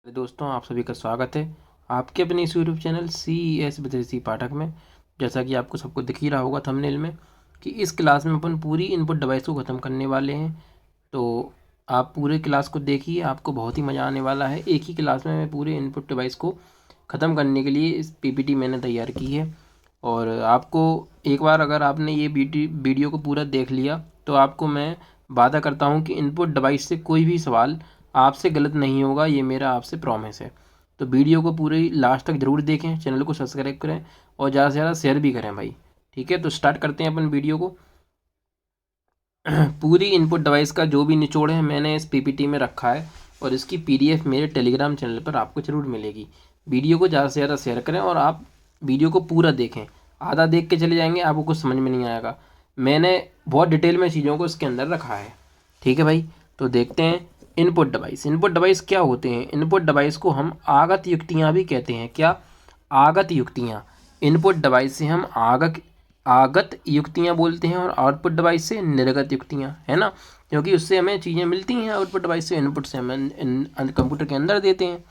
दोस्तों, आप सभी का स्वागत है आपके अपने इस यूट्यूब चैनल CES विदेशी पाठक में। जैसा कि आपको सबको दिख ही रहा होगा थंबनेल में कि इस क्लास में अपन पूरी इनपुट डिवाइस को ख़त्म करने वाले हैं। तो आप पूरे क्लास को देखिए, आपको बहुत ही मज़ा आने वाला है। एक ही क्लास में मैं पूरे इनपुट डिवाइस को ख़त्म करने के लिए इस PPT मैंने तैयार की है। और आपको एक बार अगर आपने ये वीडियो को पूरा देख लिया तो आपको मैं वादा करता हूँ कि इनपुट डिवाइस से कोई भी सवाल आपसे गलत नहीं होगा, ये मेरा आपसे प्रॉमिस है। तो वीडियो को पूरी लास्ट तक ज़रूर देखें, चैनल को सब्सक्राइब करें और ज़्यादा से ज़्यादा शेयर भी करें भाई। ठीक है, तो स्टार्ट करते हैं अपन वीडियो को। पूरी इनपुट डिवाइस का जो भी निचोड़ है मैंने इस PPT में रखा है और इसकी PDF मेरे टेलीग्राम चैनल पर आपको ज़रूर मिलेगी। वीडियो को ज़्यादा से ज़्यादा शेयर करें और आप वीडियो को पूरा देखें। आधा देख के चले जाएंगे आपको कुछ समझ में नहीं आएगा। मैंने बहुत डिटेल में चीज़ों को इसके अंदर रखा है। ठीक है भाई, तो देखते हैं इनपुट डिवाइस। इनपुट डिवाइस क्या होते हैं? इनपुट डिवाइस को हम आगत युक्तियाँ भी कहते हैं। क्या? आगत युक्तियाँ। इनपुट डिवाइस से हम आगत युक्तियाँ बोलते हैं और आउटपुट डिवाइस से निर्गत युक्तियाँ, है ना, क्योंकि उससे हमें चीज़ें मिलती हैं आउटपुट डिवाइस से, इनपुट से हम कंप्यूटर के अंदर देते हैं।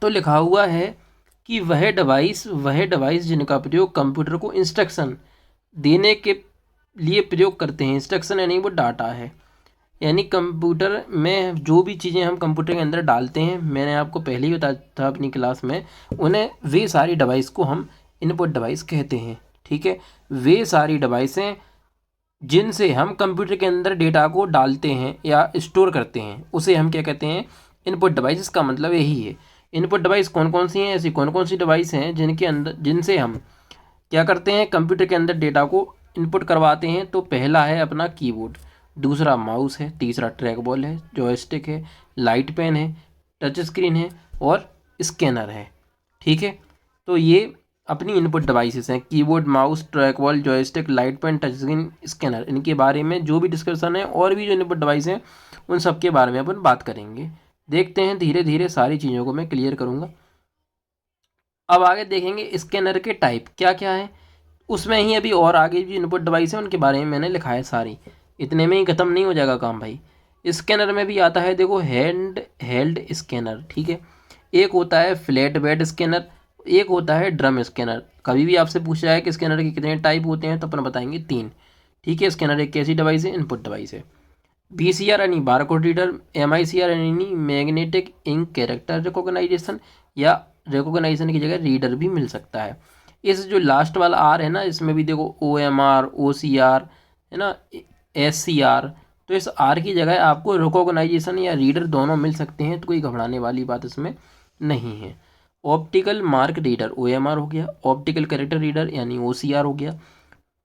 तो लिखा हुआ है कि वह डिवाइस जिनका प्रयोग कंप्यूटर को इंस्ट्रक्शन देने के लिए प्रयोग करते हैं। इंस्ट्रक्शन यानी वो डाटा है, यानी कंप्यूटर में जो भी चीज़ें हम कंप्यूटर के अंदर डालते हैं, मैंने आपको पहले ही बताया था अपनी क्लास में, उन्हें वे सारी डिवाइस को हम इनपुट डिवाइस कहते हैं। ठीक है, वे सारी डिवाइसें जिनसे हम कंप्यूटर के अंदर डेटा को डालते हैं या स्टोर करते हैं उसे हम क्या कहते हैं? Input device. इसका मतलब यही है। इनपुट डिवाइस कौन कौन सी हैं? ऐसी कौन कौन सी डिवाइस हैं जिनसे हम क्या करते हैं? कंप्यूटर के अंदर डेटा को इनपुट करवाते हैं। तो पहला है अपना कीबोर्ड, दूसरा माउस है, तीसरा ट्रैक बॉल है, जॉयस्टिक है, लाइट पेन है, टच स्क्रीन है और स्कैनर है। ठीक है, तो ये अपनी इनपुट डिवाइसेस हैं। Keyboard, mouse, track ball, joystick, light pen, touch screen, scanner. इनके बारे में जो भी डिस्कशन है और भी जो इनपुट डिवाइस हैं उन सब के बारे में अपन बात करेंगे। देखते हैं, धीरे धीरे सारी चीज़ों को मैं क्लियर करूँगा। अब आगे देखेंगे स्कैनर के टाइप क्या क्या है। उसमें ही अभी और आगे भी इनपुट डिवाइस है उनके बारे में मैंने लिखा है सारी। इतने में ही ख़त्म नहीं हो जाएगा काम भाई। स्कैनर में भी आता है, देखो, हैंड हेल्ड स्कैनर। ठीक है, एक होता है फ्लैट बेड स्कैनर, एक होता है ड्रम स्कैनर। कभी भी आपसे पूछा है कि स्कैनर के कितने टाइप होते हैं तो अपन बताएंगे 3। ठीक है, स्कैनर एक कैसी डिवाइस है? इनपुट डिवाइस है। BCR यानी बारकोड रीडर, MICR यानी मैग्नेटिक इंक कैरेक्टर रिकॉग्नाइजेशन, या रिकॉग्नाइजेशन की जगह रीडर भी मिल सकता है। इस जो लास्ट वाला R है ना, इसमें भी देखो OMR, OCR, है ना, SCR। तो इस R की जगह आपको रिकॉग्नाइजेशन या रीडर दोनों मिल सकते हैं, तो कोई घबराने वाली बात इसमें नहीं है। ऑप्टिकल मार्क रीडर OMR हो गया, ऑप्टिकल कैरेक्टर रीडर यानी OCR हो गया।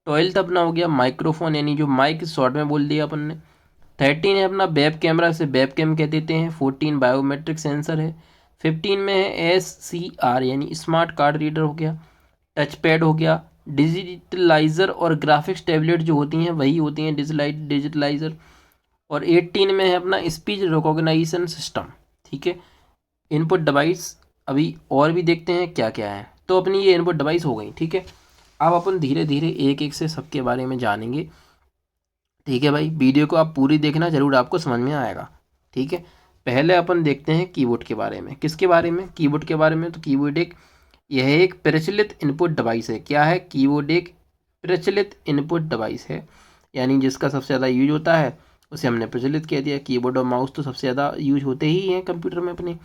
12 अपना हो गया माइक्रोफोन, यानी जो माइक शॉर्ट में बोल दिया अपन ने। 13 है अपना वेब कैमरा, से वेब कैम कह देते हैं। 14 बायोमेट्रिक सेंसर है। 15 में है SCR यानी स्मार्ट कार्ड रीडर हो गया। टच पैड हो गया। डिजिटलाइजर और ग्राफिक्स टैबलेट जो होती हैं वही होती हैं डिजिटलाइजर। और 18 में है अपना स्पीच रिकॉग्नाइजेशन सिस्टम। ठीक है, इनपुट डिवाइस अभी और भी देखते हैं क्या क्या है। तो अपनी ये इनपुट डिवाइस हो गई। ठीक है, अब अपन धीरे धीरे एक एक से सबके बारे में जानेंगे। ठीक है भाई, वीडियो को आप पूरी देखना, जरूर आपको समझ में आएगा। ठीक है, पहले अपन देखते हैं कीबोर्ड के बारे में। किसके बारे में? कीबोर्ड के बारे में। तो कीबोर्ड यह एक प्रचलित इनपुट डिवाइस है। क्या है? कीबोर्ड एक प्रचलित इनपुट डिवाइस है, यानी जिसका सबसे ज़्यादा यूज होता है उसे हमने प्रचलित कह दिया। कीबोर्ड और माउस तो सबसे ज़्यादा यूज होते ही हैं कंप्यूटर में अपने।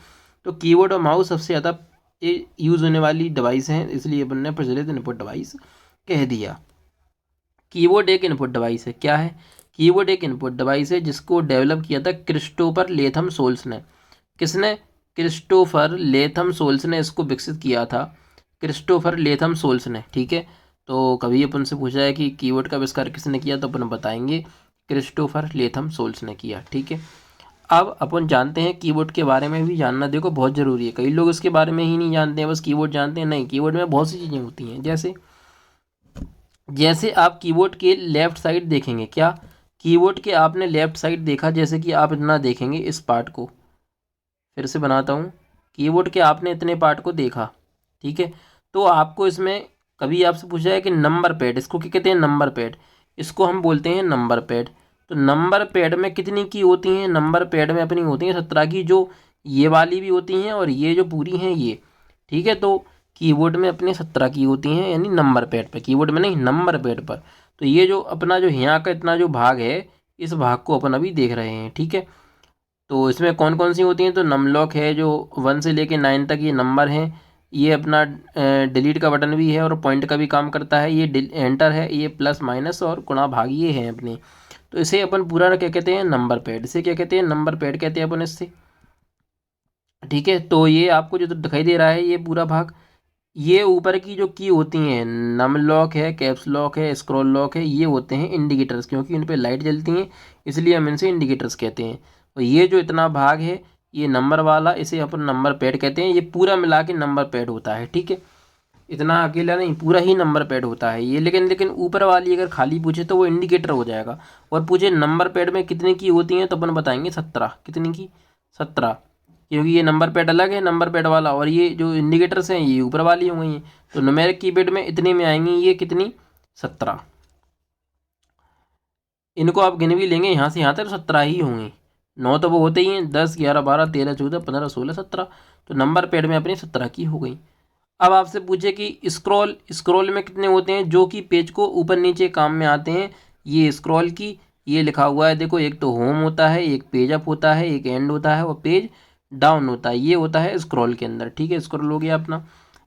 तो कीबोर्ड और माउस सबसे ज़्यादा यूज होने वाली डिवाइस हैं, इसलिए अपन ने प्रचलित इनपुट डिवाइस कह दिया। कीबोर्ड एक इनपुट डिवाइस है। क्या है? कीबोर्ड एक इनपुट डिवाइस है जिसको डेवलप किया था क्रिस्टोफर लेथम सोल्स ने। किसने? क्रिस्टोफर लेथम सोल्स ने इसको विकसित किया था, क्रिस्टोफर लेथम सोल्स ने। ठीक है, तो कभी अपन से पूछा है कि कीबोर्ड का आविष्कार किसने किया तो अपन बताएंगे क्रिस्टोफर लेथम सोल्स ने किया। ठीक है, अब अपन जानते हैं कीबोर्ड के बारे में भी जानना, देखो, बहुत ज़रूरी है। कई लोग इसके बारे में ही नहीं जानते हैं, बस कीबोर्ड जानते हैं। नहीं, कीबोर्ड में बहुत सी चीज़ें होती हैं। जैसे जैसे आप कीबोर्ड के लेफ़्ट साइड देखेंगे। क्या? कीबोर्ड के आपने लेफ़्ट साइड देखा, जैसे कि आप इतना देखेंगे इस पार्ट को, फिर से बनाता हूँ। कीबोर्ड के आपने इतने पार्ट को देखा। ठीक है, तो आपको इसमें कभी आपसे पूछा है कि नंबर पैड, इसको क्या कहते हैं? नंबर पैड, इसको हम बोलते हैं नंबर पैड। तो नंबर पैड में कितनी की होती हैं? नंबर पैड में अपनी होती हैं 17 की, जो ये वाली भी होती हैं और ये जो पूरी हैं ये, ठीक है। तो कीबोर्ड में अपने 17 की होती हैं, यानी नंबर पैड पर, कीबोर्ड में नहीं नंबर पैड पर। तो ये जो अपना जो यहाँ का इतना जो भाग है, इस भाग को अपन अभी देख रहे हैं, ठीक है। तो इसमें कौन कौन सी होती हैं, तो नमलॉक है जो 1 से लेके 9 तक ये नंबर हैं। ये अपना डिलीट का बटन भी है और पॉइंट का भी काम करता है। ये एंटर है, ये प्लस माइनस और गुणा भाग ये हैं अपने। तो इसे अपन पूरा क्या कहते हैं, नंबर पैड। इसे क्या कहते हैं, नंबर पैड कहते हैं अपन इससे, ठीक है। तो ये आपको जो दिखाई दे रहा है ये पूरा भाग, ये ऊपर की जो की होती हैं, नम लॉक है, कैप्स लॉक है, स्क्रॉल लॉक है, ये होते हैं इंडिकेटर्स, क्योंकि इन पे लाइट जलती हैं इसलिए हम इनसे इंडिकेटर्स कहते हैं। और ये जो इतना भाग है ये नंबर वाला, इसे अपन नंबर पैड कहते हैं। ये पूरा मिला के नंबर पैड होता है, ठीक है। इतना अकेला नहीं, पूरा ही नंबर पैड होता है ये। लेकिन लेकिन ऊपर वाली अगर खाली पूछे तो वो इंडिकेटर हो जाएगा। और पूछे नंबर पैड में कितने की होती हैं, तो अपन बताएंगे 17। कितनी की, 17, क्योंकि ये नंबर पैड अलग है, नंबर पैड वाला, और ये जो इंडिकेटर्स हैं ये ऊपर वाली हो गई हैं। तो न्यूमेरिक कीपैड में इतने में आएंगी ये कितनी, 17। इनको आप गिन भी लेंगे यहाँ से यहाँ तक 17 ही होंगे। 9 तो वो होते ही हैं, 10 11 12 13 14 15 16 17। तो नंबर पैड में अपनी 17 की हो गई। अब आपसे पूछे कि स्क्रॉल, स्क्रॉल में कितने होते हैं, जो कि पेज को ऊपर नीचे काम में आते हैं। ये स्क्रॉल की, ये लिखा हुआ है देखो, एक तो होम होता है, एक पेज अप होता है, एक एंड होता है और पेज डाउन होता है। ये होता है स्क्रॉल के अंदर, ठीक है। स्क्रॉल हो गया अपना।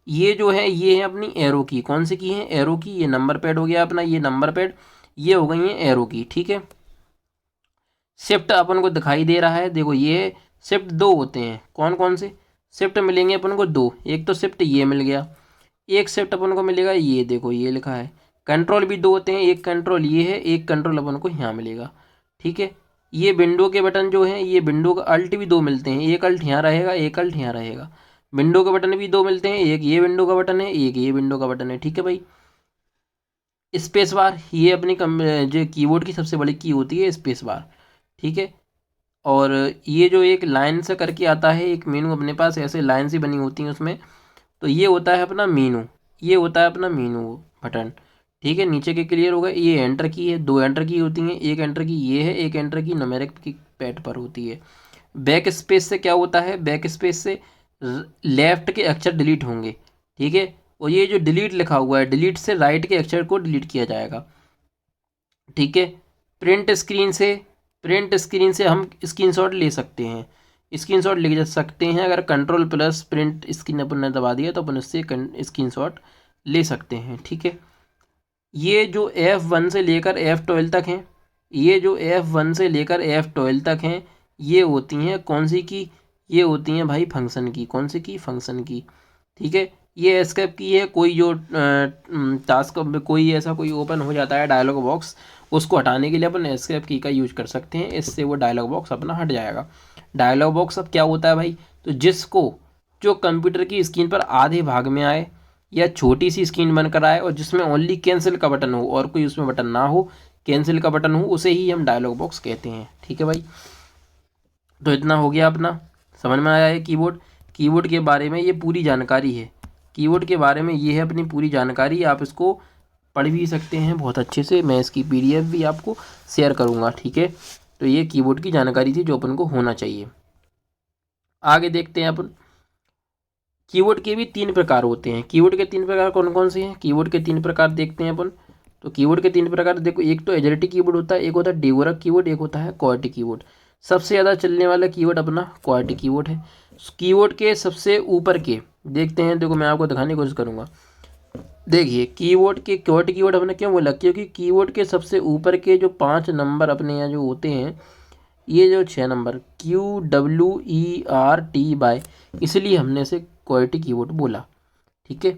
ये जो है ये है अपनी एरो की। कौन सी की है, एरो की। ये नंबर पैड हो गया अपना, ये नंबर पैड, ये हो गई है एरो की, ठीक है। शिफ्ट अपन को दिखाई दे रहा है देखो, ये शिफ्ट 2 होते हैं। कौन कौन से शिफ्ट मिलेंगे अपन को, 2। एक तो शिफ्ट ये मिल गया, एक शिफ्ट अपन को मिलेगा ये देखो, ये लिखा है। कंट्रोल भी 2 होते हैं, एक कंट्रोल ये है, एक कंट्रोल अपन को यहाँ मिलेगा, ठीक है। ये विंडो के बटन जो हैं, ये विंडो का अल्ट भी 2 मिलते हैं। एक अल्ट यहाँ रहेगा, एक अल्ट यहाँ रहेगा। विंडो के बटन भी 2 मिलते हैं, एक ये विंडो का बटन है, एक ये विंडो का बटन है, ठीक है भाई। स्पेस बार, ये अपनी जो कीबोर्ड की सबसे बड़ी की होती है स्पेस बार, ठीक है। और ये जो एक लाइन से करके आता है एक मेनू अपने पास, ऐसे लाइन सी बनी होती है उसमें, तो ये होता है अपना मीनू। ये होता है अपना मीनू बटन, ठीक है। नीचे के क्लियर हो गए। ये एंटर की है, 2 एंटर की होती हैं। एक एंटर की ये है, एक एंटर की न्यूमेरिक की पैड पर होती है। बैक स्पेस से क्या होता है, बैक स्पेस से लेफ्ट के अक्षर डिलीट होंगे, ठीक है। और ये जो डिलीट लिखा हुआ है, डिलीट से राइट के अक्षर को डिलीट किया जाएगा, ठीक है। प्रिंट स्क्रीन से, प्रिंट स्क्रीन से हम स्क्रीनशॉट ले सकते हैं, स्क्रीनशॉट ले सकते हैं। अगर कंट्रोल प्लस प्रिंट स्क्रीन अपन ने दबा दिया तो अपन उससे स्क्रीनशॉट ले सकते हैं, ठीक है। ये जो F1 से लेकर F12 तक हैं, ये जो F1 से लेकर F12 तक हैं, ये होती हैं कौन सी की, ये होती हैं भाई फंक्शन की। कौन सी की, फंक्शन की, ठीक है। ये एस्केप की है, कोई जो टास्क में कोई ऐसा कोई ओपन हो जाता है डायलॉग बॉक्स, उसको हटाने के लिए अपन एस्केप की का यूज कर सकते हैं। इससे वो डायलॉग बॉक्स अपना हट जाएगा। डायलॉग बॉक्स अब क्या होता है भाई, तो जिसको, जो कंप्यूटर की स्क्रीन पर आधे भाग में आए या छोटी सी स्क्रीन बनकर आए और जिसमें ओनली कैंसिल का बटन हो और कोई उसमें बटन ना हो, कैंसिल का बटन हो, उसे ही हम डायलॉग बॉक्स कहते हैं, ठीक है भाई। तो इतना हो गया अपना, समझ में आया है कीबोर्ड। कीबोर्ड के बारे में ये पूरी जानकारी है, कीबोर्ड के बारे में ये है अपनी पूरी जानकारी। आप इसको पढ़ भी सकते हैं बहुत अच्छे से, मैं इसकी PDF भी आपको शेयर करूँगा, ठीक है। तो ये कीबोर्ड की जानकारी थी जो अपन को होना चाहिए। आगे देखते हैं अपन, कीबोर्ड के भी 3 प्रकार होते हैं। कीबोर्ड के 3 प्रकार कौन कौन से हैं, कीबोर्ड के 3 प्रकार देखते हैं अपन। तो कीबोर्ड के 3 प्रकार देखो, एक तो एजेलिटी कीबोर्ड होता है, एक होता है डेगोरक कीबोर्ड, एक होता है क्वालिटी कीबोर्ड। सबसे ज़्यादा चलने वाला कीबोर्ड अपना क्वालिटी कीबोर्ड है। कीबोर्ड के सबसे ऊपर के देखते हैं, देखो मैं आपको दिखाने की कोशिश करूँगा। देखिए कीबोर्ड के क्वालिटी कीबोर्ड हमने क्यों बोला, क्योंकि कीबोर्ड के सबसे ऊपर के जो 5 नंबर अपने यहाँ जो होते हैं, ये जो 6 नंबर QWERT, इसलिए हमने इसे क्वालिटी कीबोर्ड बोला, ठीक है।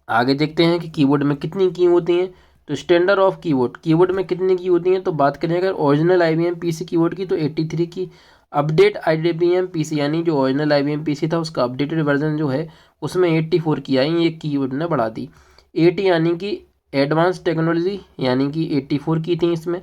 आगे देखते हैं कि कीबोर्ड में कितनी की होती हैं। तो स्टैंडर्ड ऑफ कीबोर्ड, कीबोर्ड में कितनी की होती हैं, तो बात करें अगर ओरिजिनल IBM PC कीबोर्ड की तो 83 की। अपडेट IBM PC यानी जो ओरिजिनल IBM PC था उसका अपडेटेड वर्जन जो है उसमें 84 की आई, ये कीबोर्ड ने बढ़ा दी। 80 यानी कि एडवांस टेक्नोलॉजी यानी कि 84 की थी इसमें।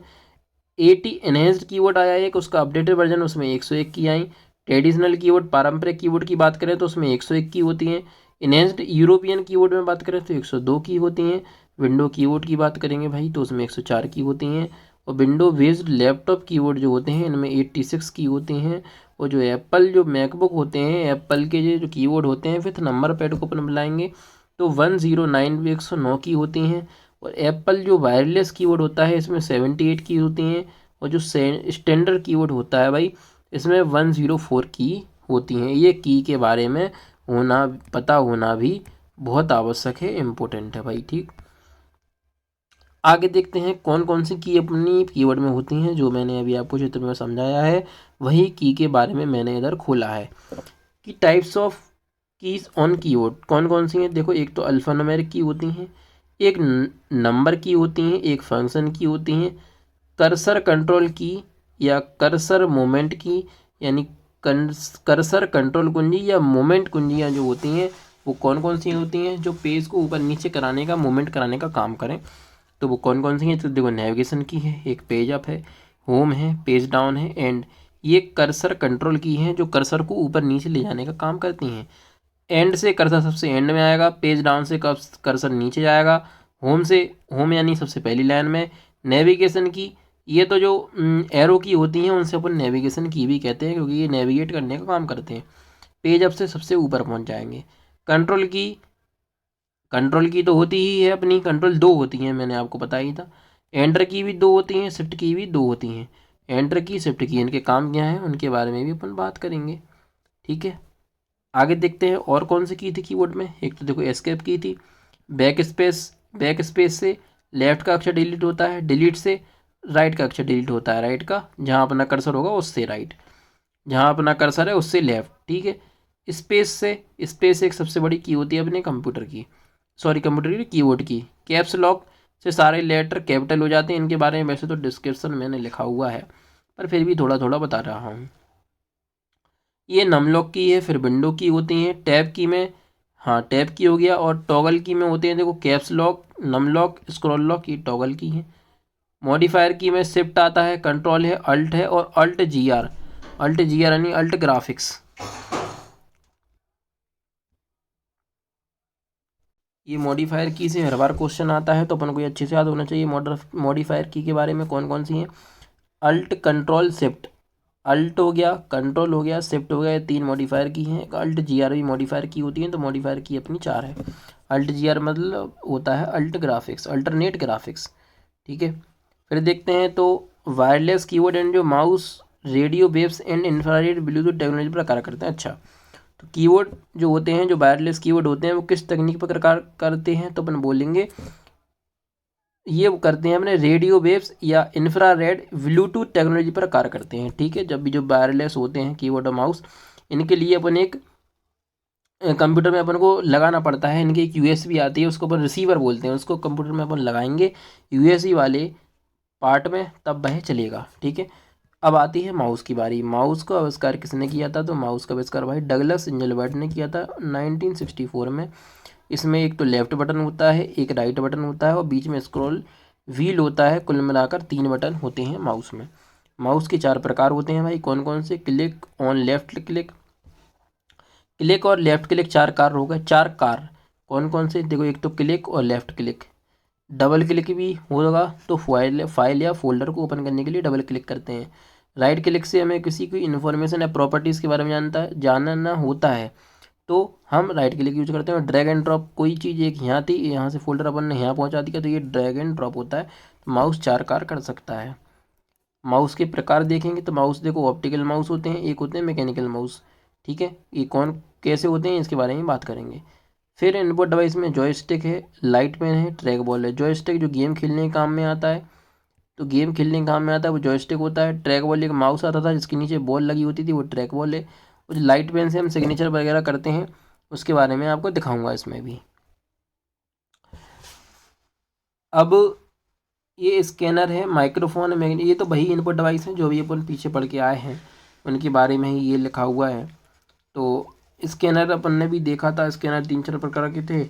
80 एनहेंस्ड कीबोर्ड आया एक, उसका अपडेटेड वर्जन उसमें 101 की आई। ट्रेडिशनल कीबोर्ड, पारंपरिक कीबोर्ड की बात करें तो उसमें 101 की होती हैं। इनहेंस्ड यूरोपियन कीबोर्ड में बात करें तो 102 की होती हैं। विंडो कीबोर्ड की बात करेंगे भाई तो उसमें 104 की होती हैं। और विंडो बेस्ड लैपटॉप कीबोर्ड जो होते हैं इनमें 86 की होती हैं। और जो एप्पल जो मैकबुक होते हैं, एप्पल के जो कीबोर्ड होते हैं फिफ्थ नंबर पैड को अपन बुलाएंगे तो 109 109 की होती हैं। और एप्पल जो वायरलेस कीबोर्ड होता है इसमें 78 की होती हैं। और जो स्टैंडर्ड कीबोर्ड होता है भाई इसमें 104 की होती हैं। ये की के बारे में होना, पता होना भी बहुत आवश्यक है, इम्पोर्टेंट है भाई। ठीक, आगे देखते हैं कौन कौन सी की अपनी कीवर्ड में होती हैं। जो मैंने अभी आपको चित्र में समझाया है वही की के बारे में मैंने इधर खोला है कि types of keys on keyboard कौन कौन सी हैं। देखो, एक तो अल्फान्यूमेरिक की होती हैं, एक नंबर की होती हैं, एक फंक्शन की होती हैं, कर्सर कंट्रोल की या कर्सर मोमेंट की, यानी कर्सर कंट्रोल कुंजी या मोमेंट कुंजियाँ जो होती हैं वो कौन कौन सी होती हैं, जो पेज को ऊपर नीचे कराने का, मूवमेंट कराने का काम करें। तो वो कौन कौन सी हैं, तो देखो नेविगेशन की है, एक पेज अप है, होम है, पेज डाउन है, एंड। ये कर्सर कंट्रोल की हैं जो कर्सर को ऊपर नीचे ले जाने का काम करती हैं। एंड से कर्सर सबसे एंड में आएगा, पेज डाउन से कर्सर नीचे जाएगा, होम से, होम यानी सबसे पहली लाइन में। नेविगेशन की, ये तो जो एरो की होती हैं उनसे अपन नेविगेशन की भी कहते हैं क्योंकि ये नेविगेट करने का काम करते हैं। पेज अप से सबसे ऊपर पहुंच जाएंगे। कंट्रोल की, कंट्रोल की तो होती ही है अपनी, कंट्रोल दो होती हैं, मैंने आपको बताया ही था। एंटर की भी दो होती हैं, शिफ्ट की भी दो होती हैं। एंटर की, शिफ्ट की, इनके काम क्या हैं उनके बारे में भी अपन बात करेंगे। ठीक है, आगे देखते हैं और कौन सी की थी कीबोर्ड में। एक तो देखो एस्केप की थी, बैक स्पेस, बैक स्पेस से लेफ्ट का अक्षर डिलीट होता है, डिलीट से राइट का अक्षर डिलीट होता है, राइट का जहाँ अपना कर्सर होगा उससे राइट, जहाँ अपना कर्सर है उससे लेफ्ट। ठीक है, स्पेस से, स्पेस एक सबसे बड़ी की होती है अपने कंप्यूटर की, सॉरी कंप्यूटर की कीबोर्ड की। कैप्स लॉक से सारे लेटर कैपिटल हो जाते हैं। इनके बारे में वैसे तो डिस्क्रिप्शन मैंने लिखा हुआ है पर फिर भी थोड़ा थोड़ा बता रहा हूँ। ये नमलॉक की है, फिर विंडो की होती हैं। टैब की में, हाँ टैब की हो गया, और टॉगल की में होते हैं देखो caps lock, Num Lock, scroll lock, ये टॉगल की है। मॉडिफायर की में शिफ्ट आता है, कंट्रोल है, अल्ट है और alt G R, alt G R यानी अल्ट ग्राफिक्स। ये मॉडिफायर की से हर बार क्वेश्चन आता है तो अपन को ये अच्छे से याद होना चाहिए। मॉडिफायर की के बारे में कौन कौन सी हैं, अल्ट कंट्रोल शिफ्ट, अल्ट हो गया, कंट्रोल हो गया, शिफ्ट हो गया, ये तीन मॉडिफायर की हैं। अल्ट जी आर भी मॉडिफायर की होती हैं, तो मॉडिफायर की अपनी चार है। अल्ट जी आर मतलब होता है अल्ट ग्राफिक्स, अल्टरनेट ग्राफिक्स। ठीक है, फिर देखते हैं तो वायरलेस कीबोर्ड एंड जो mouse radio waves and infrared Bluetooth technology पर कार्य करते हैं। अच्छा, तो कीबोर्ड जो होते हैं, जो वायरलेस कीबोर्ड होते हैं वो किस तकनीक पर कार्य करते हैं, तो अपन बोलेंगे ये करते हैं अपने रेडियो वेव्स या इंफ्रारेड ब्लूटूथ टेक्नोलॉजी पर कार्य करते हैं। ठीक है, जब भी जो वायरलेस होते हैं कीबोर्ड और माउस, इनके लिए अपन एक कंप्यूटर में अपन को लगाना पड़ता है। इनकी एक यूएसबी आती है, उसको अपन रिसीवर बोलते हैं, उसको कंप्यूटर में अपन लगाएंगे यूएसबी वाले पार्ट में, तब वह चलेगा। ठीक है, अब आती है माउस की बारी। माउस का आविष्कार किसने किया था, तो माउस का आविष्कार भाई डगलस इंजलबर्ट ने किया था 1964 में। इसमें एक तो लेफ्ट बटन होता है, एक राइट बटन होता है और बीच में स्क्रॉल व्हील होता है। कुल मिलाकर तीन बटन होते हैं माउस में। माउस के चार प्रकार होते हैं भाई, कौन कौन से, click on left click, click और लेफ्ट क्लिक, चार कार हो गए, चार कार कौन कौन से, देखो एक तो क्लिक और लेफ्ट क्लिक, डबल क्लिक भी होगा तो फाइल या फोल्डर को ओपन करने के लिए डबल क्लिक करते हैं। राइट क्लिक से हमें किसी की इन्फॉर्मेशन या प्रॉपर्टीज़ के बारे में जानना होता है तो हम राइट क्लिक यूज करते हैं। और ड्रैग एंड ड्रॉप, कोई चीज़ एक यहाँ थी, यहाँ से फोल्डर अपन ने यहाँ पहुँचा दिया तो ये ड्रैग एंड ड्रॉप होता है। तो माउस चार कार कर सकता है। माउस के प्रकार देखेंगे तो माउस देखो ऑप्टिकल माउस होते हैं, एक होते हैं मैकेनिकल माउस। ठीक है, ये कौन कैसे होते हैं इसके बारे में बात करेंगे। फिर इनपुट डिवाइस में जॉयस्टिक है, लाइट पेन है, ट्रैक बॉल है। जॉयस्टिक जो गेम खेलने के काम में आता है, तो गेम खेलने के काम में आता है वो जॉयस्टिक होता है। ट्रैक बॉल एक माउस आता था जिसके नीचे बॉल लगी होती थी, वो ट्रैक बॉल है। और जो लाइट पेन से हम सिग्नेचर वगैरह करते हैं उसके बारे में आपको दिखाऊंगा इसमें भी। अब ये स्कैनर है, माइक्रोफोन है, ये तो वही इनपुट डिवाइस हैं जो भी अपन पीछे पढ़ के आए हैं, उनके बारे में ही ये लिखा हुआ है। तो स्कैनर अपन ने भी देखा था, स्कैनर तीन चार प्रकार के थे,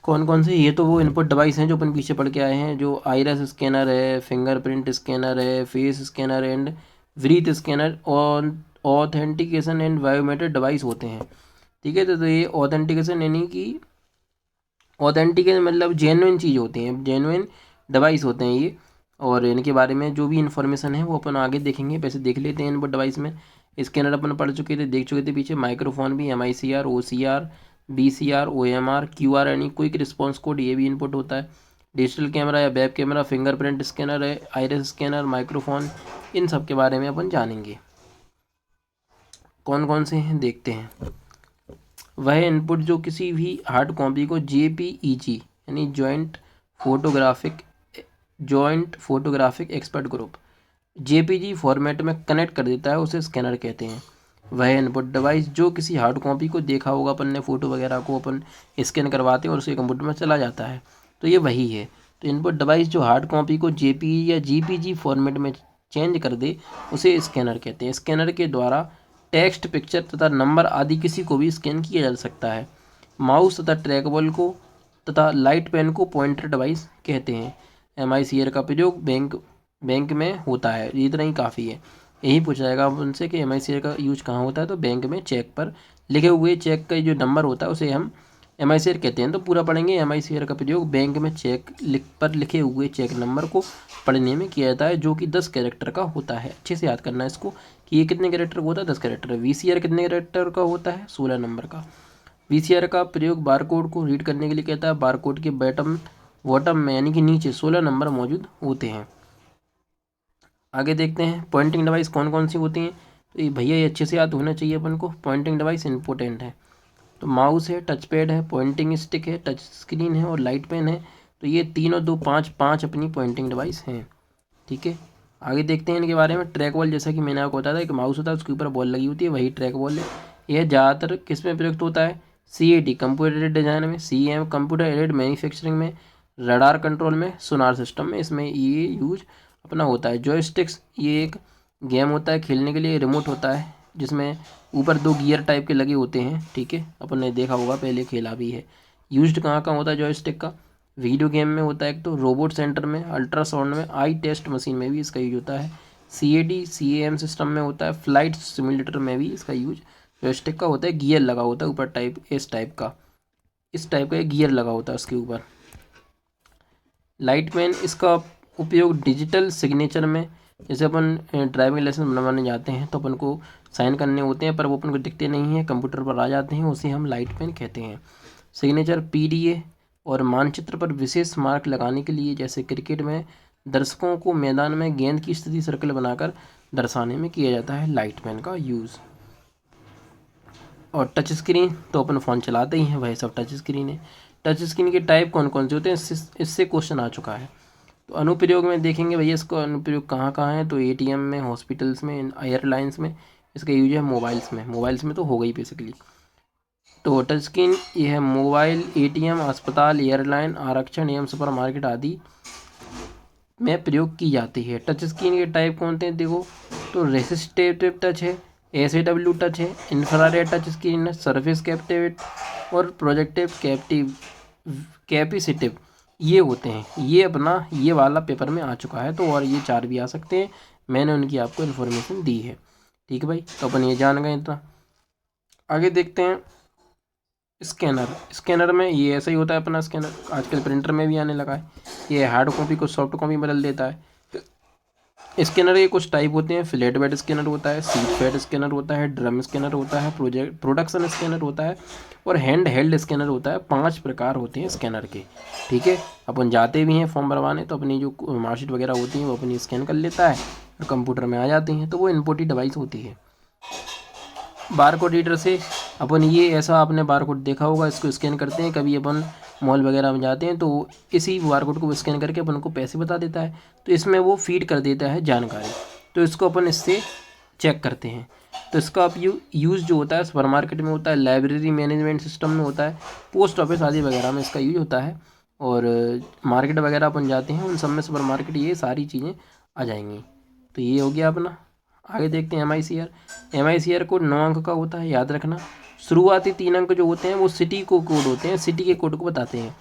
कौन कौन से, ये तो वो इनपुट डिवाइस हैं जो अपन पीछे पढ़ के आए हैं, जो आइरस स्कैनर है, फिंगरप्रिंट स्कैनर है, face scanner and breath scanner और ऑथेंटिकेशन एंड बायोमेट्रिक डिवाइस होते हैं। ठीक है, तो ये ऑथेंटिकेशन यानी कि ऑथेंटिकेशन मतलब जेन्युइन चीज़ होती हैं, जेन्युइन डिवाइस होते हैं ये। और इनके बारे में जो भी इन्फॉर्मेशन है वो अपन आगे देखेंगे। वैसे देख लेते हैं इनपुट डिवाइस में। स्कैनर अपन पढ़ चुके थे, देख चुके थे पीछे। माइक्रोफोन भी MICR, OCR, BCR, OMR, QR यानी क्विक रिस्पॉन्स कोड, ये भी इनपुट होता है। डिजिटल कैमरा या वेब कैमरा, फिंगरप्रिंट स्कैनर है, आइरिस स्कैनर, माइक्रोफोन, इन सब के बारे में अपन जानेंगे। कौन कौन से हैं देखते हैं। वह इनपुट जो किसी भी हार्ड कॉपी को JPEG यानी joint photographic expert group JPG format में कनेक्ट कर देता है, उसे स्कैनर कहते हैं। वह इनपुट डिवाइस जो किसी हार्ड कॉपी को देखा होगा अपन ने, फ़ोटो वगैरह को अपन स्कैन करवाते हैं और उसके कंप्यूटर में चला जाता है, तो ये वही है। तो इनपुट डिवाइस जो हार्ड कॉपी को JPG या GPG फॉर्मेट में चेंज कर दे, उसे स्कैनर कहते हैं। स्कैनर के द्वारा टेक्स्ट, पिक्चर तथा नंबर आदि किसी को भी स्कैन किया जा सकता है। माउस तथा ट्रैकबॉल को तथा लाइट पेन को पॉइंटर डिवाइस कहते हैं। MICR का प्रयोग बैंक में होता है। इतना ही काफ़ी है। यही पूछा जाएगा उनसे कि MICR का यूज कहाँ होता है, तो बैंक में चेक पर लिखे हुए चेक का जो नंबर होता है उसे हम MICR कहते हैं। तो पूरा पढ़ेंगे। MICR का प्रयोग बैंक में चेक पर लिखे हुए चेक नंबर को पढ़ने में किया जाता है, जो कि 10 कैरेक्टर का होता है। अच्छे से याद करना है इसको कि ये कितने कैरेक्टर का होता है, 10 कैरेक्टर। VCR कितने कैरेक्टर का होता है, 16 नंबर का। VCR का प्रयोग बारकोड को रीड करने के लिए कहता है। बारकोड के बॉटम में यानी कि नीचे 16 नंबर मौजूद होते हैं। आगे देखते हैं पॉइंटिंग डिवाइस कौन कौन सी होती हैं। तो ये भैया ये अच्छे से याद होना चाहिए अपन को। पॉइंटिंग डिवाइस इंपॉर्टेंट है। तो माउस है, टच पैड है, पॉइंटिंग स्टिक है, टच स्क्रीन है और लाइट पेन है। तो ये तीनों 2 5 5 अपनी पॉइंटिंग डिवाइस हैं। ठीक है, आगे देखते हैं इनके बारे में। ट्रैक बॉल, जैसा कि मैंने आपको बताया था, एक माउस होता है, उसके ऊपर बॉल लगी होती है, वही ट्रैक बॉल है। यह ज़्यादातर किस में प्रयुक्त होता है, CAD कंप्यूटर एडेड डिजाइन में, CM कंप्यूटर एडेड मैन्युफैक्चरिंग में, रडार कंट्रोल में, सोनार सिस्टम में, इसमें ये यूज अपना होता है। जॉयस्टिक्स, ये एक गेम होता है खेलने के लिए, रिमोट होता है जिसमें ऊपर 2 गियर टाइप के लगे होते हैं। ठीक है, अपन ने देखा होगा, पहले खेला भी है। यूज्ड कहाँ कहाँ होता है जॉयस्टिक का, वीडियो गेम में होता है एक तो, रोबोट सेंटर में, अल्ट्रासाउंड में, आई टेस्ट मशीन में भी इसका यूज होता है, CAD CAM सिस्टम में होता है, फ्लाइट सिमुलेटर में भी इसका यूज जॉयस्टिक का होता है। गियर लगा होता है ऊपर टाइप, इस टाइप का एक गियर लगा होता है उसके ऊपर। लाइट पेन, इसका उपयोग डिजिटल सिग्नेचर में, जैसे अपन ड्राइविंग लाइसेंस बनवाने जाते हैं तो अपन को साइन करने होते हैं, पर वो अपन को दिखते नहीं हैं, कंप्यूटर पर आ जाते हैं, उसे हम लाइट पेन कहते हैं। सिग्नेचर PDA और मानचित्र पर विशेष मार्क लगाने के लिए, जैसे क्रिकेट में दर्शकों को मैदान में गेंद की स्थिति सर्कल बनाकर दर्शाने में किया जाता है लाइट पेन का यूज़। और टच स्क्रीन, तो अपन फ़ोन चलाते ही हैं, वही सब टच स्क्रीन है। टच स्क्रीन के टाइप कौन कौन से होते हैं, इससे क्वेश्चन आ चुका है। तो अनुप्रयोग में देखेंगे भैया इसको, अनुप्रयोग कहाँ कहाँ है, तो ATM में, हॉस्पिटल्स में, एयरलाइंस में इसका यूज है। मोबाइल्स में तो हो गई बेसिकली। तो टच स्क्रीन ये है मोबाइल, ATM, अस्पताल, एयरलाइन, आरक्षण एवं सुपर मार्केट आदि में प्रयोग की जाती है। टच स्क्रीन के टाइप कौन से हैं देखो, तो रेसिस्टिव टच है, SAW टच है, इंफ्रारेड टच स्क्रीन है, सरफेस कैपेसिटिव और प्रोजेक्टिव कैपेसिटिव, ये होते हैं। ये अपना ये वाला पेपर में आ चुका है। तो और ये 4 भी आ सकते हैं, मैंने उनकी आपको इन्फॉर्मेशन दी है। ठीक है भाई, तो अपन ये जान गए इतना। आगे देखते हैं स्कैनर में ये ऐसा ही होता है अपना स्कैनर, आजकल प्रिंटर में भी आने लगा है। ये हार्ड कॉपी को सॉफ्ट कॉपी बदल देता है। स्कैनर के कुछ टाइप होते हैं, फ्लैट बेड स्कैनर होता है, सीट बेड स्कैनर होता है, ड्रम स्कैनर होता है, प्रोडक्शन स्कैनर होता है और हैंड हेल्ड स्कैनर होता है। 5 प्रकार होते हैं स्कैनर के। ठीक है, अपन जाते भी हैं फॉर्म भरवाने तो अपनी जो मार्कशीट वगैरह होती हैं वो अपनी स्कैन कर लेता है और कंप्यूटर में आ जाती हैं, तो वो इनपुट डिवाइस होती है। बारकोड रीडर से अपन ये ऐसा, आपने बारकोड देखा होगा, इसको स्कैन करते हैं, कभी अपन मॉल वगैरह में जाते हैं तो इसी बारकोड को स्कैन करके अपन को पैसे बता देता है, तो इसमें वो फीड कर देता है जानकारी, तो इसको अपन इससे चेक करते हैं। तो इसका आप यूज़ जो होता है सुपरमार्केट में होता है, लाइब्रेरी मैनेजमेंट सिस्टम में होता है, पोस्ट ऑफिस आदि वगैरह में इसका यूज होता है, और मार्केट वगैरह अपन जाते हैं उन सब में सुपरमार्केट ये सारी चीज़ें आ जाएंगी। तो ये हो गया अपना। आगे देखते हैं MICR कोड 9 अंक का होता है, याद रखना। शुरुआती 3 अंक जो होते हैं वो सिटी को कोड होते हैं, सिटी के कोड को बताते हैं।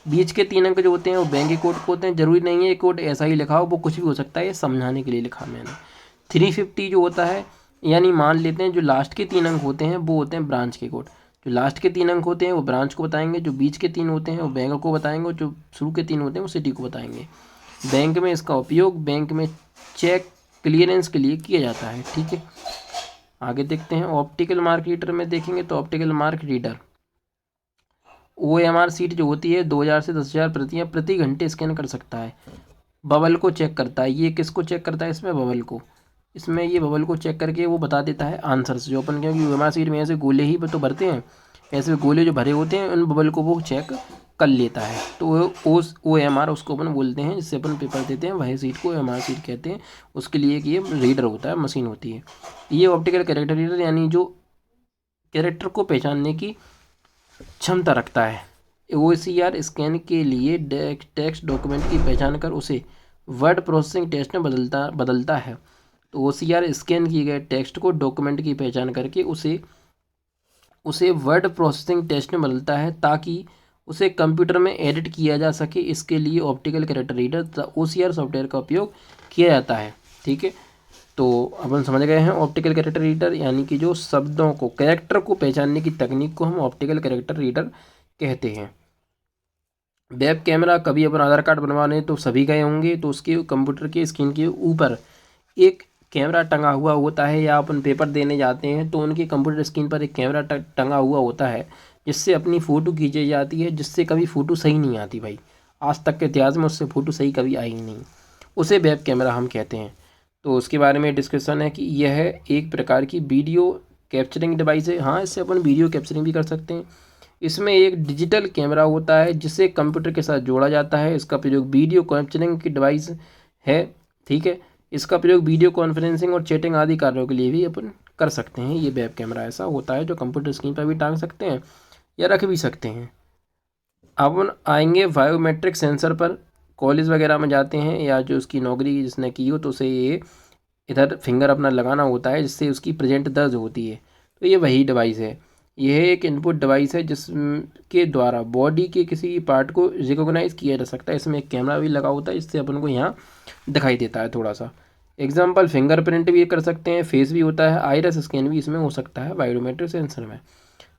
बीच के 3 अंक जो होते हैं वो बैंक के कोड को होते हैं। जरूरी नहीं है ये कोड ऐसा ही लिखा हो, वो कुछ भी हो सकता है, ये समझाने के लिए लिखा मैंने। 350 जो होता है, यानी मान लेते हैं जो लास्ट के 3 अंक होते हैं वो होते हैं ब्रांच के कोड। जो लास्ट के 3 अंक होते हैं वो ब्रांच को बताएंगे, जो बीच के 3 होते हैं वो बैंक को बताएंगे, और जो शुरू के 3 होते हैं वो सिटी को बताएंगे। बैंक में इसका उपयोग बैंक में चेक क्लियरेंस के लिए किया जाता है। ठीक है, आगे देखते हैं। ऑप्टिकल मार्क रीडर में देखेंगे तो optical mark reader OMR seat जो होती है 2000 से 10,000 प्रतियाँ प्रति घंटे स्कैन कर सकता है। बबल को चेक करता है। ये किसको चेक करता है? इसमें बबल को। इसमें ये बबल को चेक करके वो बता देता है आंसर्स जो अपन, क्योंकि OMR सीट में ऐसे गोले ही तो भरते हैं, ऐसे गोले जो भरे होते हैं उन बबल को वो चेक कर लेता है। तो वो OMR उसको अपन बोलते हैं, जिससे अपन पेपर देते हैं वही सीट को OMR सीट कहते हैं। उसके लिए एक ये रीडर होता है, मशीन होती है। ये ऑप्टिकल कैरेक्टर रीडर यानी जो कैरेक्टर को पहचानने की क्षमता रखता है। OCR स्कैन के लिए टेक्स्ट डॉक्यूमेंट की पहचान कर उसे वर्ड प्रोसेसिंग टेस्ट में बदलता है। तो OCR स्कैन किए गए टेक्स्ट को डॉक्यूमेंट की पहचान करके उसे वर्ड प्रोसेसिंग टेस्ट में बदलता है ताकि उसे कंप्यूटर में एडिट किया जा सके। इसके लिए ऑप्टिकल कैरेक्टर रीडर तथा OCR सॉफ्टवेयर का उपयोग किया जाता है। ठीक है, तो अपन समझ गए हैं ऑप्टिकल कैरेक्टर रीडर यानी कि जो शब्दों को, कैरेक्टर को पहचानने की तकनीक को हम ऑप्टिकल कैरेक्टर रीडर कहते हैं। वेब कैमरा, कभी अपन आधार कार्ड बनवाने तो सभी गए होंगे, तो उसके कंप्यूटर के स्क्रीन के ऊपर एक कैमरा टंगा हुआ होता है, या अपन पेपर देने जाते हैं तो उनके कंप्यूटर स्क्रीन पर एक कैमरा टंगा हुआ होता है जिससे अपनी फ़ोटो खींची जाती है, जिससे कभी फ़ोटो सही नहीं आती भाई। आज तक के इतिहास में उससे फ़ोटो सही कभी आई नहीं, उसे वेब कैमरा हम कहते हैं। तो उसके बारे में डिस्कशन है कि यह एक प्रकार की वीडियो कैप्चरिंग डिवाइस है। हाँ, इससे अपन वीडियो कैप्चरिंग भी कर सकते हैं। इसमें एक डिजिटल कैमरा होता है जिसे कंप्यूटर के साथ जोड़ा जाता है। इसका प्रयोग वीडियो कैप्चरिंग की डिवाइस है। ठीक है, इसका प्रयोग वीडियो कॉन्फ्रेंसिंग और चैटिंग आदि कार्यों के लिए भी अपन कर सकते हैं। ये वेब कैमरा ऐसा होता है जो कंप्यूटर स्क्रीन पर भी टांग सकते हैं या रख भी सकते हैं। अब आएंगे बायोमेट्रिक सेंसर पर। कॉलेज वगैरह में जाते हैं या जो उसकी नौकरी जिसने की हो तो उसे ये इधर फिंगर अपना लगाना होता है जिससे उसकी प्रेजेंट दर्ज होती है। तो ये वही डिवाइस है। यह एक इनपुट डिवाइस है जिसके द्वारा बॉडी के किसी पार्ट को रिकॉग्नाइज किया जा सकता है। इसमें एक कैमरा भी लगा होता है जिससे अपन को यहाँ दिखाई देता है थोड़ा सा। एग्जाम्पल, फिंगरप्रिंट भी कर सकते हैं, फेस भी होता है, आइरिस स्कैन भी इसमें हो सकता है बायोमेट्रिक सेंसर में।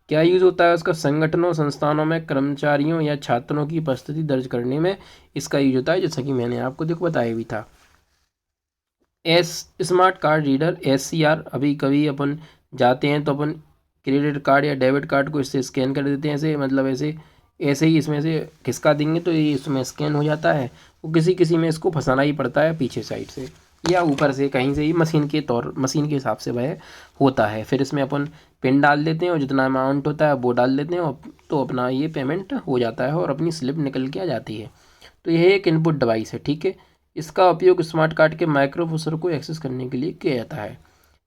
क्या यूज़ होता है उसका? संगठनों, संस्थानों में कर्मचारियों या छात्रों की उपस्थिति दर्ज करने में इसका यूज होता है, जैसा कि मैंने आपको देखो बताया भी था। स्मार्ट कार्ड रीडर SCR, अभी कभी अपन जाते हैं तो अपन क्रेडिट कार्ड या डेबिट कार्ड को इससे स्कैन कर देते हैं, ऐसे मतलब ऐसे ही इसमें से खिसका देंगे तो ये इसमें स्कैन हो जाता है। वो किसी में इसको फंसाना ही पड़ता है पीछे साइड से या ऊपर से कहीं से ही, मशीन के हिसाब से वह होता है। फिर इसमें अपन पिन डाल देते हैं और जितना अमाउंट होता है वो डाल देते हैं और तो अपना ये पेमेंट हो जाता है और अपनी स्लिप निकल के आ जाती है। तो यह एक इनपुट डिवाइस है। ठीक है, इसका उपयोग स्मार्ट कार्ड के माइक्रो प्रोसेसर को एक्सेस करने के लिए किया जाता है।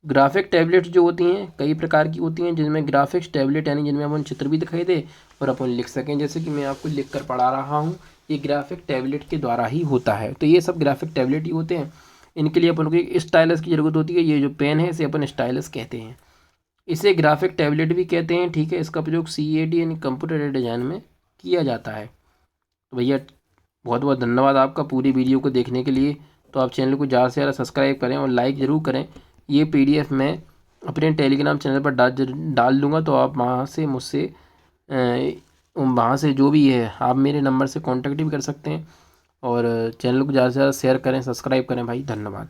ग्राफिक टैबलेट जो होती हैं कई प्रकार की होती हैं, जिनमें ग्राफिक्स टैबलेट यानी जिनमें अपन चित्र भी दिखाई दे और अपन लिख सकें, जैसे कि मैं आपको लिख कर पढ़ा रहा हूँ, ये ग्राफिक टैबलेट के द्वारा ही होता है। तो ये सब ग्राफिक टैबलेट ही होते हैं। इनके लिए अपन को एक स्टाइलस की ज़रूरत होती है। ये जो पेन है इसे अपन स्टाइलस कहते हैं, इसे ग्राफिक टैबलेट भी कहते हैं। ठीक है, इसका प्रयोग CAD यानी कंप्यूटर एडेड डिज़ाइन में किया जाता है। तो भैया बहुत बहुत धन्यवाद आपका पूरी वीडियो को देखने के लिए। तो आप चैनल को ज़्यादा से ज़्यादा सब्सक्राइब करें और लाइक ज़रूर करें। ये PDF मैं अपने टेलीग्राम चैनल पर डाल दूँगा, तो आप वहाँ से मुझसे वहाँ से जो भी है आप मेरे नंबर से कांटेक्ट भी कर सकते हैं। और चैनल को ज़्यादा से ज़्यादा शेयर करें, सब्सक्राइब करें भाई। धन्यवाद।